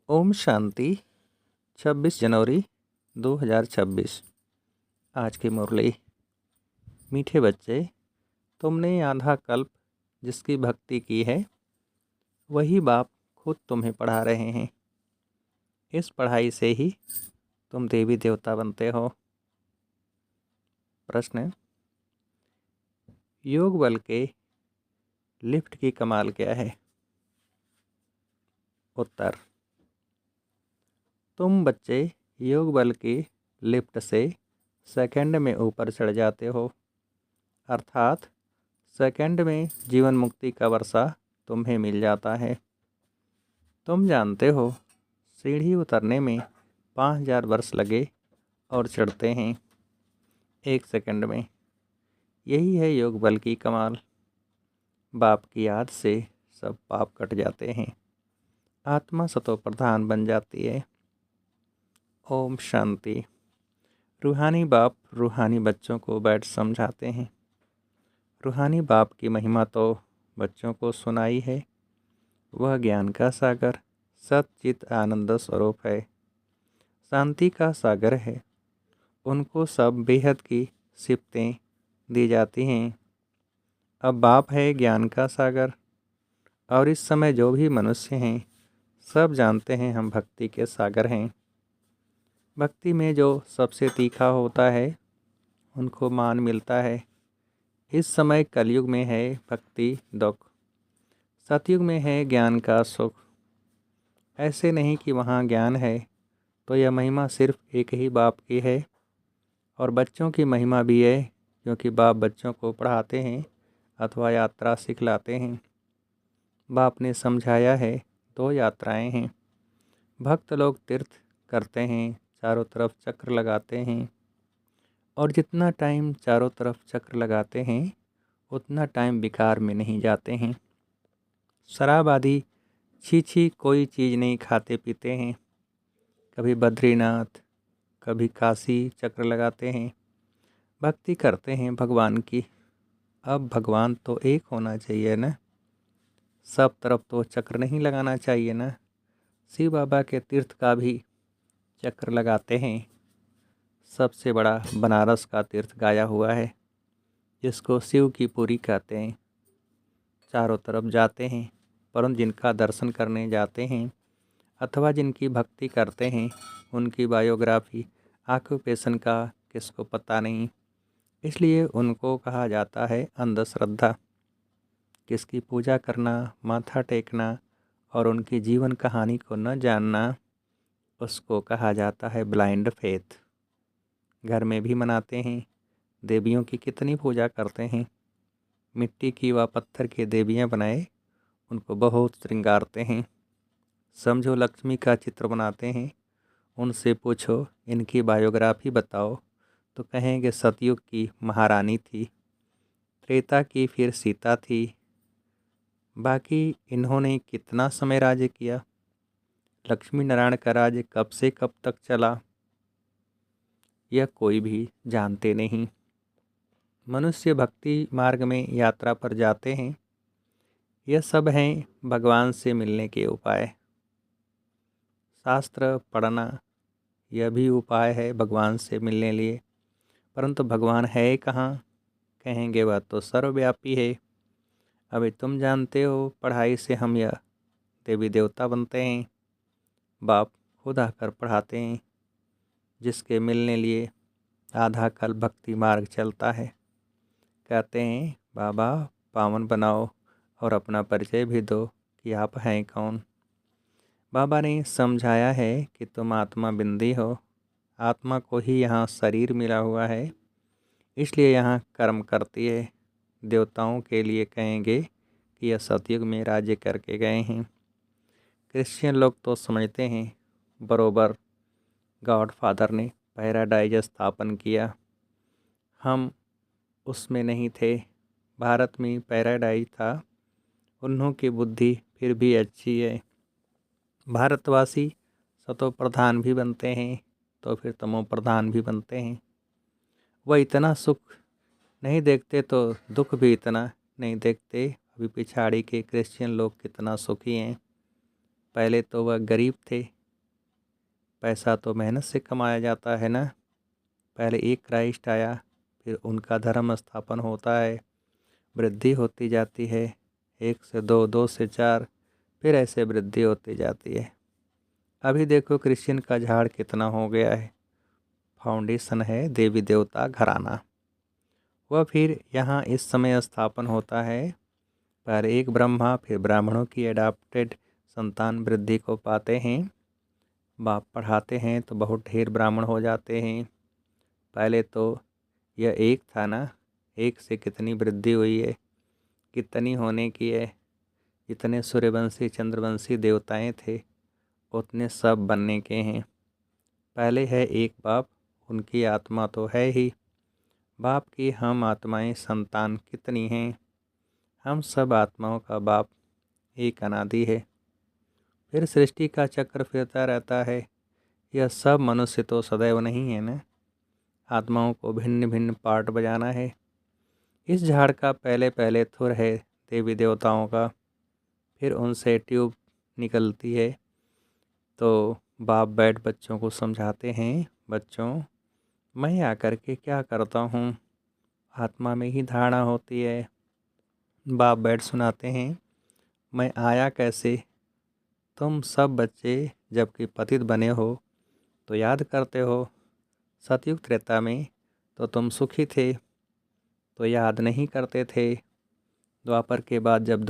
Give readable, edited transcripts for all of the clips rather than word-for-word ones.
ओम शांति। 26 जनवरी 2026। आज की मुरली। मीठे बच्चे, तुमने आधा कल्प जिसकी भक्ति की है, वही बाप खुद तुम्हें पढ़ा रहे हैं। इस पढ़ाई से ही तुम देवी देवता बनते हो। प्रश्न: योग बल के लिफ्ट की कमाल क्या है? उत्तर: तुम बच्चे योग बल की लिफ्ट से सेकंड में ऊपर चढ़ जाते हो, अर्थात सेकंड में जीवन मुक्ति का वर्षा तुम्हें मिल जाता है। तुम जानते हो, सीढ़ी उतरने में 5000 वर्ष लगे और चढ़ते हैं 1 सेकंड में। यही है योग बल की कमाल। बाप की याद से सब पाप कट जाते हैं, आत्मा सतो प्रधान बन जाती है। ओम शांति। रूहानी बाप रूहानी बच्चों को बैठ समझाते हैं। रूहानी बाप की महिमा तो बच्चों को सुनाई है। वह ज्ञान का सागर, सच्चित आनंद स्वरूप है, शांति का सागर है। उनको सब बेहद की सिफतें दी जाती हैं। अब बाप है ज्ञान का सागर, और इस समय जो भी मनुष्य हैं सब जानते हैं हम भक्ति के सागर हैं। भक्ति में जो सबसे तीखा होता है उनको मान मिलता है। इस समय कलयुग में है भक्ति दुख, सतयुग में है ज्ञान का सुख। ऐसे नहीं कि वहाँ ज्ञान है तो यह महिमा सिर्फ एक ही बाप की है, और बच्चों की महिमा भी है, क्योंकि बाप बच्चों को पढ़ाते हैं अथवा यात्रा सिखलाते हैं। बाप ने समझाया है 2 यात्राएं हैं। भक्त लोग तीर्थ करते हैं, चारों तरफ चक्र लगाते हैं, और जितना टाइम चारों तरफ चक्र लगाते हैं उतना टाइम विकार में नहीं जाते हैं। शराब आदि छी कोई चीज़ नहीं खाते पीते हैं। कभी बद्रीनाथ, कभी काशी चक्र लगाते हैं, भक्ति करते हैं भगवान की। अब भगवान तो एक होना चाहिए ना, सब तरफ तो चक्र नहीं लगाना चाहिए ना। शिव बाबा के तीर्थ का भी चक्र लगाते हैं। सबसे बड़ा बनारस का तीर्थ गाया हुआ है, जिसको शिव की पुरी कहते हैं। चारों तरफ जाते हैं, परंतु जिनका दर्शन करने जाते हैं अथवा जिनकी भक्ति करते हैं उनकी बायोग्राफी ऑक्यूपेशन का किसको पता नहीं, इसलिए उनको कहा जाता है अंधश्रद्धा। किसकी पूजा करना, माथा टेकना और उनकी जीवन कहानी को न जानना, उसको कहा जाता है ब्लाइंड फेथ। घर में भी मनाते हैं, देवियों की कितनी पूजा करते हैं। मिट्टी की व पत्थर की देवियाँ बनाए उनको बहुत श्रृंगारते हैं। समझो लक्ष्मी का चित्र बनाते हैं, उनसे पूछो इनकी बायोग्राफी बताओ तो कहेंगे सतयुग की महारानी थी, त्रेता की फिर सीता थी। बाकी इन्होंने कितना समय राज्य किया, लक्ष्मी नारायण का राज्य कब से कब तक चला, यह कोई भी जानते नहीं। मनुष्य भक्ति मार्ग में यात्रा पर जाते हैं। यह सब हैं भगवान से मिलने के उपाय। शास्त्र पढ़ना यह भी उपाय है भगवान से मिलने लिए, परंतु भगवान है कहाँ? कहेंगे वह तो सर्वव्यापी है। अभी तुम जानते हो पढ़ाई से हम यह देवी देवता बनते हैं। बाप खुद आकर पढ़ाते हैं, जिसके मिलने लिए आधा कल भक्ति मार्ग चलता है। कहते हैं बाबा पावन बनाओ और अपना परिचय भी दो कि आप हैं कौन। बाबा ने समझाया है कि तुम आत्मा बिंदी हो। आत्मा को ही यहाँ शरीर मिला हुआ है, इसलिए यहाँ कर्म करती है। देवताओं के लिए कहेंगे कि यह सतयुग में राज्य करके गए हैं। क्रिश्चियन लोग तो समझते हैं बरोबर गॉड फादर ने पैराडाइज स्थापन किया। हम उसमें नहीं थे, भारत में पैराडाइज था। उन्हों की बुद्धि फिर भी अच्छी है। भारतवासी सतो प्रधान भी बनते हैं तो फिर तमो प्रधान भी बनते हैं। वह इतना सुख नहीं देखते तो दुख भी इतना नहीं देखते। अभी पिछाड़ी के क्रिश्चियन लोग कितना सुखी हैं। पहले तो वह गरीब थे, पैसा तो मेहनत से कमाया जाता है ना। पहले एक क्राइस्ट आया, फिर उनका धर्म स्थापन होता है, वृद्धि होती जाती है, 1 से 2, 2 से 4, फिर ऐसे वृद्धि होती जाती है। अभी देखो क्रिश्चियन का झाड़ कितना हो गया है। फाउंडेशन है देवी देवता घराना। वह फिर यहाँ इस समय स्थापन होता है। पर एक ब्रह्मा फिर ब्राह्मणों की एडाप्टेड संतान वृद्धि को पाते हैं। बाप पढ़ाते हैं तो बहुत ढेर ब्राह्मण हो जाते हैं। पहले तो यह एक था ना, एक से कितनी वृद्धि हुई है, कितनी होने की है। जितने सूर्यवंशी चंद्रवंशी देवताएं थे उतने सब बनने के हैं। पहले है एक बाप, उनकी आत्मा तो है ही। बाप की हम आत्माएं संतान कितनी हैं। हम सब आत्माओं का बाप एक अनादि है। फिर सृष्टि का चक्र फिरता रहता है। यह सब मनुष्य तो सदैव नहीं है ना। आत्माओं को भिन्न भिन्न पार्ट बजाना है। इस झाड़ का पहले पहले थुर है देवी देवताओं का, फिर उनसे ट्यूब निकलती है। तो बाप बैठ बच्चों को समझाते हैं, बच्चों मैं आकर के क्या करता हूँ, आत्मा में ही धारणा होती है। बाप बैठ सुनाते हैं, मैं आया कैसे। तुम सब बच्चे जबकि पतित बने हो तो याद करते हो, सतयुग त्रेता में तो तुम सुखी थे तो याद नहीं करते थे। द्वापर के बाद जब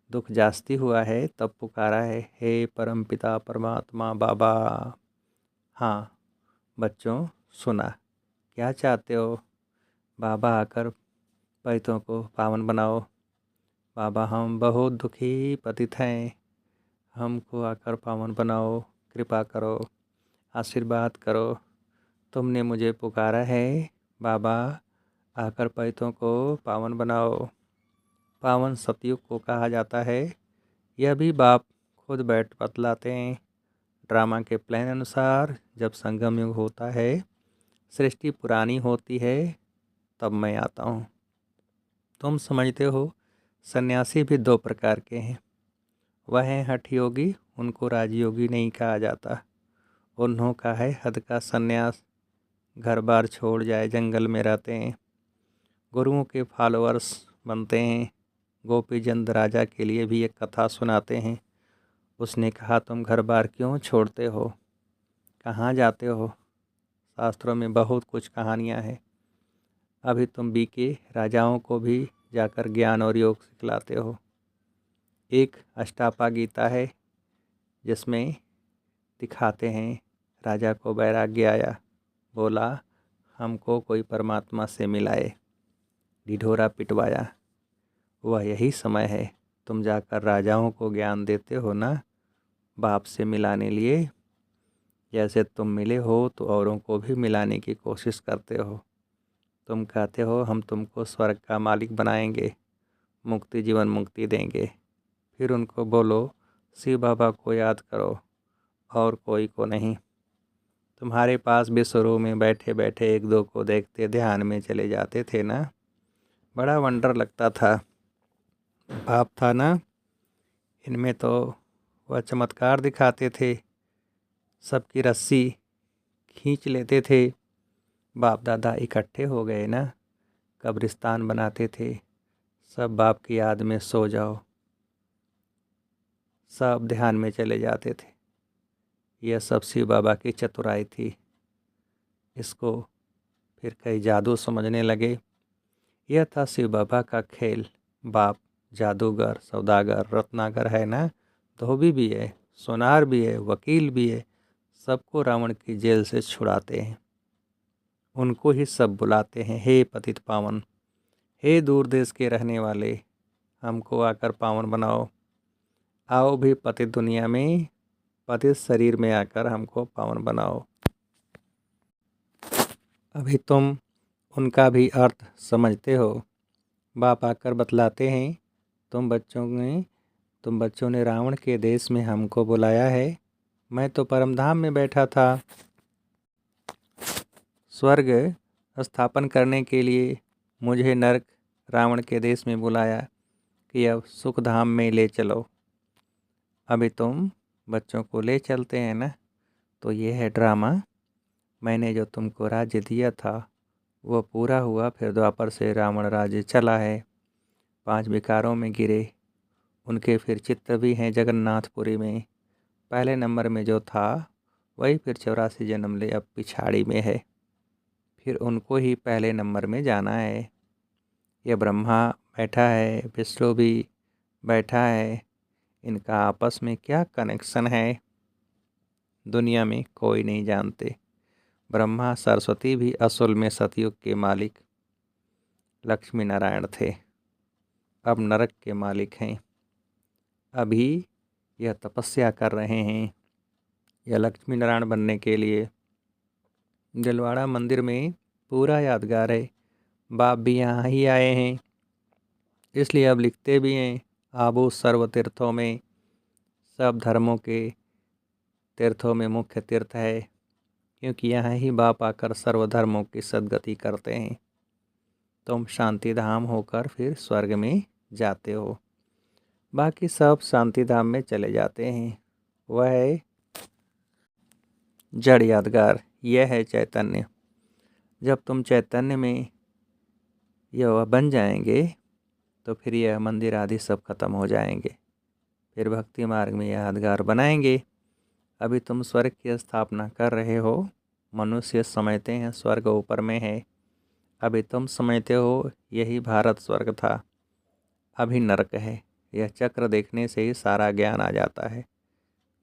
दुख जास्ती हुआ है तब पुकारा है, हे परमपिता परमात्मा बाबा। हाँ बच्चों सुना, क्या चाहते हो। बाबा आकर पतितों को पावन बनाओ। बाबा हम बहुत दुखी पतित हैं, हमको आकर पावन बनाओ, कृपा करो, आशीर्वाद करो। तुमने मुझे पुकारा है बाबा, आकर पतितों को पावन बनाओ। पावन सतयुग को कहा जाता है। यह भी बाप खुद बैठ बतलाते हैं। ड्रामा के प्लान अनुसार जब संगम युग होता है, सृष्टि पुरानी होती है, तब मैं आता हूँ। तुम समझते हो सन्यासी भी 2 प्रकार के हैं। वह हैं हठ योगी, उनको राजयोगी नहीं कहा जाता। उन्हों का है हद का सन्यास, घर बार छोड़ जाए जंगल में रहते हैं, गुरुओं के फॉलोअर्स बनते हैं। गोपीचंद राजा के लिए भी एक कथा सुनाते हैं। उसने कहा तुम घर बार क्यों छोड़ते हो, कहाँ जाते हो। शास्त्रों में बहुत कुछ कहानियाँ हैं। अभी तुम बीके राजाओं को भी जाकर ज्ञान और योग सिखलाते हो। एक अष्टापा गीता है जिसमें दिखाते हैं राजा को वैराग्य आया, बोला हमको कोई परमात्मा से मिलाए, ढिढोरा पिटवाया। वह यही समय है तुम जाकर राजाओं को ज्ञान देते हो ना, बाप से मिलाने लिए। जैसे तुम मिले हो तो औरों को भी मिलाने की कोशिश करते हो। तुम कहते हो हम तुमको स्वर्ग का मालिक बनाएंगे, मुक्ति जीवन मुक्ति देंगे। फिर उनको बोलो शिव बाबा को याद करो और कोई को नहीं। तुम्हारे पास भी शुरू में बैठे बैठे 1-2 को देखते ध्यान में चले जाते थे ना, बड़ा वंडर लगता था। बाप था ना, इनमें तो वह चमत्कार दिखाते थे, सबकी रस्सी खींच लेते थे। बाप दादा इकट्ठे हो गए ना, कब्रिस्तान बनाते थे, सब बाप की याद में सो जाओ, सब ध्यान में चले जाते थे। यह सब शिव बाबा की चतुराई थी। इसको फिर कई जादू समझने लगे। यह था शिव बाबा का खेल। बाप जादूगर सौदागर रत्नाकर है ना, धोबी भी है, सोनार भी है, वकील भी है, सबको रावण की जेल से छुड़ाते हैं। उनको ही सब बुलाते हैं, हे पतित पावन, हे दूर देश के रहने वाले, हमको आकर पावन बनाओ। आओ भी पतित दुनिया में, पतित शरीर में आकर हमको पावन बनाओ। अभी तुम उनका भी अर्थ समझते हो। बाप आकर बतलाते हैं तुम बच्चों ने रावण के देश में हमको बुलाया है। मैं तो परमधाम में बैठा था। स्वर्ग स्थापन करने के लिए मुझे नरक रावण के देश में बुलाया कि अब सुखधाम में ले चलो। अभी तुम बच्चों को ले चलते हैं ना, तो ये है ड्रामा। मैंने जो तुमको राज्य दिया था वो पूरा हुआ, फिर द्वापर से रावण राज्य चला है, 5 विकारों में गिरे, उनके फिर चित्र भी हैं जगन्नाथपुरी में। पहले नंबर में जो था वही फिर 84 जन्म ले अब पिछाड़ी में है, फिर उनको ही पहले नंबर में जाना है। ये ब्रह्मा बैठा है, विष्णु भी बैठा है, इनका आपस में क्या कनेक्शन है दुनिया में कोई नहीं जानते। ब्रह्मा सरस्वती भी असल में सतयुग के मालिक लक्ष्मी नारायण थे, अब नरक के मालिक हैं। अभी यह तपस्या कर रहे हैं यह लक्ष्मी नारायण बनने के लिए। दिलवाड़ा मंदिर में पूरा यादगार है, बाप भी यहाँ ही आए हैं, इसलिए अब लिखते भी हैं आबू सर्व तीर्थों में, सब धर्मों के तीर्थों में मुख्य तीर्थ है, क्योंकि यहाँ ही बाप आकर सर्वधर्मों की सद्गति करते हैं। तुम शांति धाम होकर फिर स्वर्ग में जाते हो, बाकी सब शांति धाम में चले जाते हैं। वह है जड़ यादगार, यह है चैतन्य। जब तुम चैतन्य में यह बन जाएंगे तो फिर यह मंदिर आदि सब खत्म हो जाएंगे, फिर भक्ति मार्ग में यादगार बनाएंगे। अभी तुम स्वर्ग की स्थापना कर रहे हो, मनुष्य समझते हैं स्वर्ग ऊपर में है, अभी तुम समझते हो यही भारत स्वर्ग था, अभी नरक है। यह चक्र देखने से ही सारा ज्ञान आ जाता है।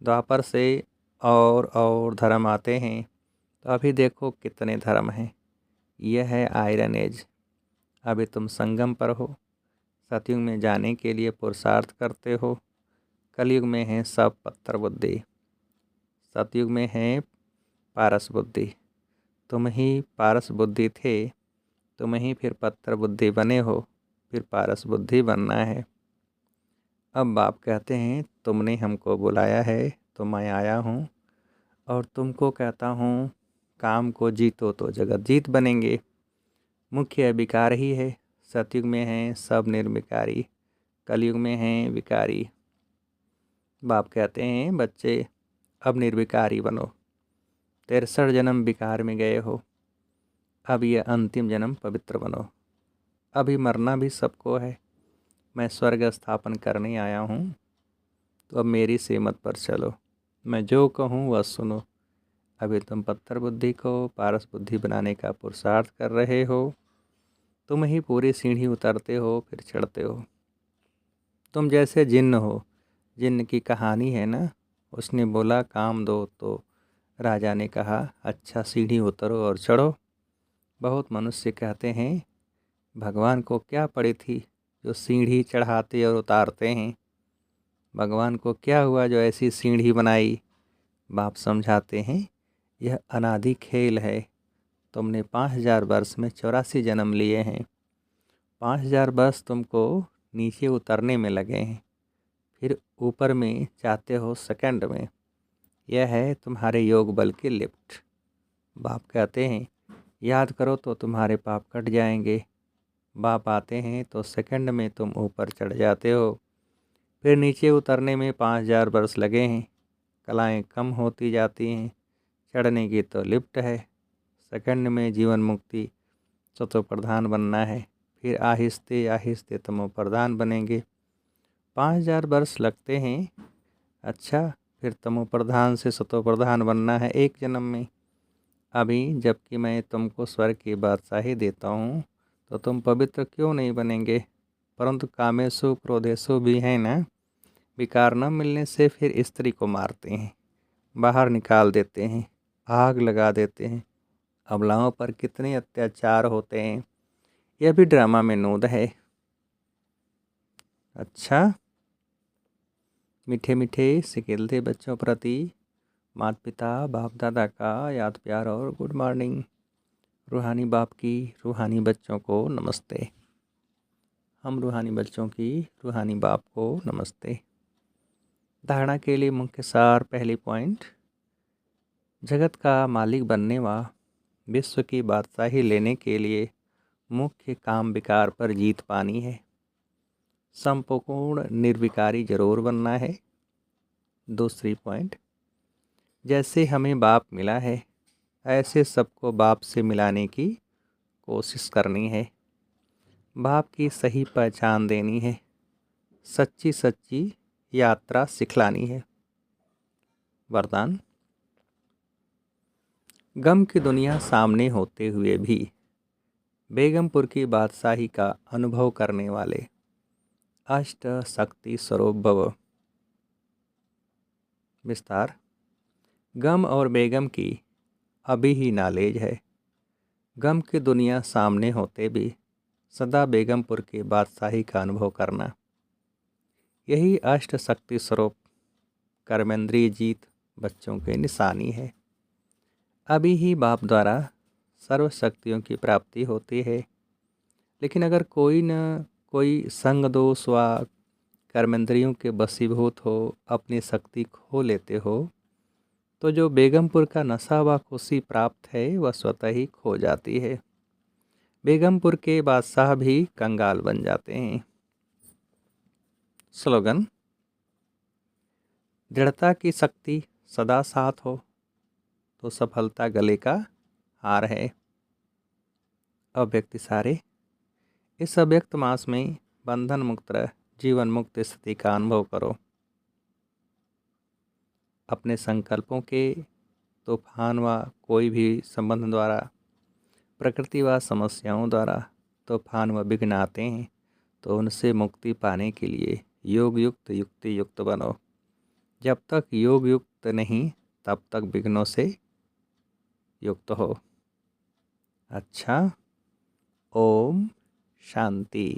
द्वापर से और धर्म आते हैं, तो अभी देखो कितने धर्म हैं। यह है आयरन एज, अभी तुम संगम पर हो, सतयुग में जाने के लिए पुरुषार्थ करते हो। कलयुग में है सब पत्थर बुद्धि, सतयुग में है पारस बुद्धि। तुम ही पारस बुद्धि थे, तुम ही फिर पत्थर बुद्धि बने हो, फिर पारस बुद्धि बनना है। अब बाप कहते हैं तुमने हमको बुलाया है तो मैं आया हूँ, और तुमको कहता हूँ काम को जीतो तो जगत जीत बनेंगे। मुख्य विकार ही है, सतयुग में है सब निर्विकारी, कलयुग में है विकारी। बाप कहते हैं बच्चे अब निर्विकारी बनो, 63 जन्म विकार में गए हो, अब यह अंतिम जन्म पवित्र बनो। अभी मरना भी सबको है, मैं स्वर्ग स्थापन करने आया हूँ, तो अब मेरी सेमत पर चलो, मैं जो कहूँ वह सुनो। अभी तुम पत्थर बुद्धि को पारस बुद्धि बनाने का पुरुषार्थ कर रहे हो, तुम ही पूरी सीढ़ी उतरते हो फिर चढ़ते हो। तुम जैसे जिन्न हो, जिन्न की कहानी है ना, उसने बोला काम दो, तो राजा ने कहा अच्छा सीढ़ी उतरो और चढ़ो। बहुत मनुष्य कहते हैं भगवान को क्या पड़ी थी जो सीढ़ी चढ़ाते और उतारते हैं, भगवान को क्या हुआ जो ऐसी सीढ़ी बनाई। बाप समझाते हैं यह अनादि खेल है, तुमने 5000 वर्ष में 84 जन्म लिए हैं, 5000 वर्ष तुमको नीचे उतरने में लगे हैं, फिर ऊपर में चाहते हो सेकंड में। यह है तुम्हारे योग बल की लिफ्ट। बाप कहते हैं याद करो तो तुम्हारे पाप कट जाएंगे। बाप आते हैं तो सेकंड में तुम ऊपर चढ़ जाते हो, फिर नीचे उतरने में 5000 वर्ष लगे हैं, कलाएं कम होती जाती हैं, चढ़ने की तो लिफ्ट है। सेकंड में जीवन मुक्ति सतो प्रधान बनना है, फिर आहिस्ते आहिस्ते तमो प्रधान बनेंगे। 5000 वर्ष लगते हैं। अच्छा, फिर तमो प्रधान से सतो प्रधान बनना है एक जन्म में। अभी जबकि मैं तुमको स्वर्ग की बादशाही देता हूँ, तो तुम पवित्र क्यों नहीं बनेंगे। परंतु कामेशु क्रोधेशु भी है ना, विकार न मिलने से फिर स्त्री को मारते हैं, बाहर निकाल देते हैं, आग लगा देते हैं। अबलाओं पर कितने अत्याचार होते हैं, यह भी ड्रामा में नोद है। अच्छा, मीठे मीठे सिकिलते बच्चों प्रति माता पिता बाप दादा का याद प्यार और गुड मॉर्निंग। रूहानी बाप की रूहानी बच्चों को नमस्ते। हम रूहानी बच्चों की रूहानी बाप को नमस्ते। धारणा के लिए मुख्य सार, पहली पॉइंट, जगत का मालिक बनने व विश्व की बादशाही लेने के लिए मुख्य काम विकार पर जीत पानी है। संपूर्ण निर्विकारी जरूर बनना है। दूसरी पॉइंट, जैसे हमें बाप मिला है ऐसे सबको बाप से मिलाने की कोशिश करनी है। बाप की सही पहचान देनी है। सच्ची सच्ची यात्रा सिखलानी है। वरदान। गम की दुनिया सामने होते हुए भी बेगमपुर की बादशाही का अनुभव करने वाले अष्ट शक्ति स्वरूप भव। विस्तार। गम और बेगम की अभी ही नॉलेज है। गम की दुनिया सामने होते भी सदा बेगमपुर की बादशाही का अनुभव करना, यही अष्ट शक्ति स्वरूप कर्मेंद्रीय जीत बच्चों की निशानी है। अभी ही बाप द्वारा सर्व शक्तियों की प्राप्ति होती है, लेकिन अगर कोई न कोई संग दोष व कर्मेंद्रियों के वशीभूत हो अपनी शक्ति खो लेते हो, तो जो बेगमपुर का नशा व खुशी प्राप्त है वह स्वतः ही खो जाती है। बेगमपुर के बादशाह भी कंगाल बन जाते हैं। स्लोगन। दृढ़ता की शक्ति सदा साथ हो तो सफलता गले का हार है। अव्यक्त सारे। इस अव्यक्त मास में बंधन मुक्त जीवन मुक्त स्थिति का अनुभव करो। अपने संकल्पों के तूफान व कोई भी संबंध द्वारा, प्रकृति व समस्याओं द्वारा तूफान व विघ्न आते हैं, तो उनसे मुक्ति पाने के लिए योग युक्त युक्ति युक्त बनो। जब तक योग युक्त नहीं तब तक विघ्नों से युक्त हो। अच्छा। ओम शांति।